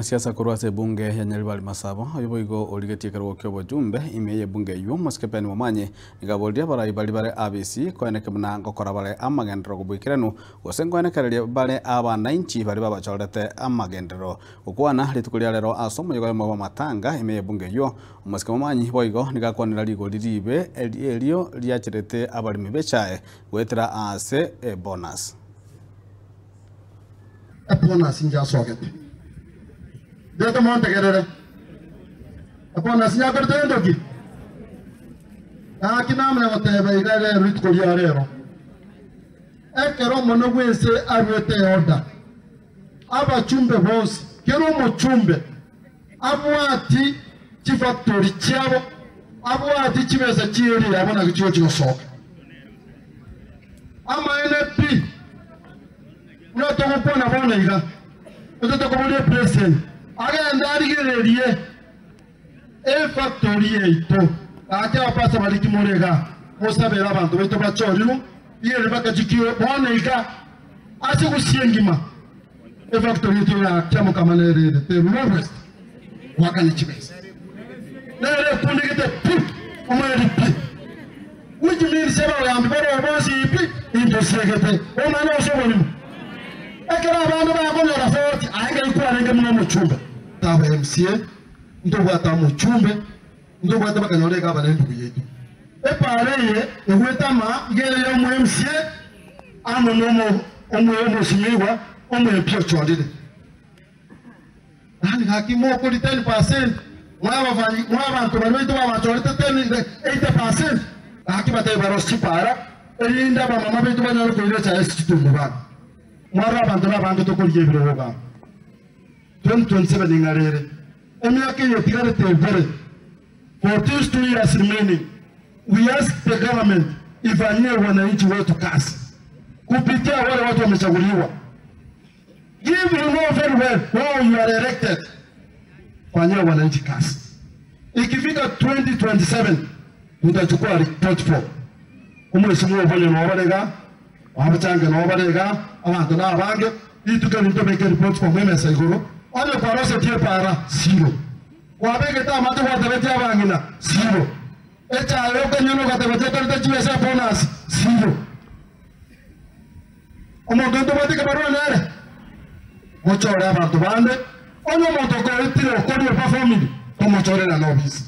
Siasa kurwase bunge ya Nyaribari Masabo oyoboigo origetie karugo kyo bojumbe imeye bunge yu Moskepeni Momanye igaboldia bara ibalibare ABC koeneke muna ngokora bare amagendero kubwikiranu gosengoenekereria bare abananchi bari babachorete amagendero ukwana ritukuria rero asomo yogo mo matanga imeye bunge yu Moske Momanye boigo nigakwanira ligo liribe elio liachirete abalimi bechae gwetera ase bonus bonus inja sogete Dito mo tegerere. Apo nasinya korte ndoki. Kinamwe ngotebe igare ritkolia rero. Ekero mono gwese arwete order. Aba chumbe bonse. Kero mo chumbe. Abwati chifactory cyabo. Abwati chibesa chiri abona gichiyo chigosoka. Ama NP. Unato kupona bona iga. Unato kubule president. Agenda arigererie factory yeito ate apasa baliki morega mosabera abantu beto bachoriru yere bakajikio boneka ase gusiengima factory yeito ya kyamo kamanere te rest wakani chibesa nere kundigite pi omari pi which means seba yambi baro bosi pi indosegete o mano sobonimu ekera abantu bakonya forti ainga ikwanenge muno muchumba taba MCA ndobata muchumbe ndobata bakanyoreka abanendu yetu epareye egwetama gere yo mu MCA amo nomo omo simiwa omo epio chondire ani hakimo ko 10% mwabantu bari babachorete 80% hakibate barosi para erinda ba mama betu banyoro ko cha esitumba bana mwara abantu to kuriye biro ba 2027 ingarere emyaka yetigare tevere for these 2 years remaining we ask the government ifanyie wananchi wetu kazi kupitia wale watu wamechaguliwa. Give you know very well how you are elected, fanyia wananchi kazi. Ikifika 2027 tutachukua report for umwesimu vile naobarega wabachange naobarega abantu nabange itukani tobeke report for mwemesa iguru Ole parose tie para zero. Wabeke ta mate watabete abangina zero. Echa yoke nyono katabete torite chiwesa bonus zero. Omonto ntobate kabarua nere. Mochore abantu bande. Onyo monto ko itiro ko ni pa family. Omochore na nobis.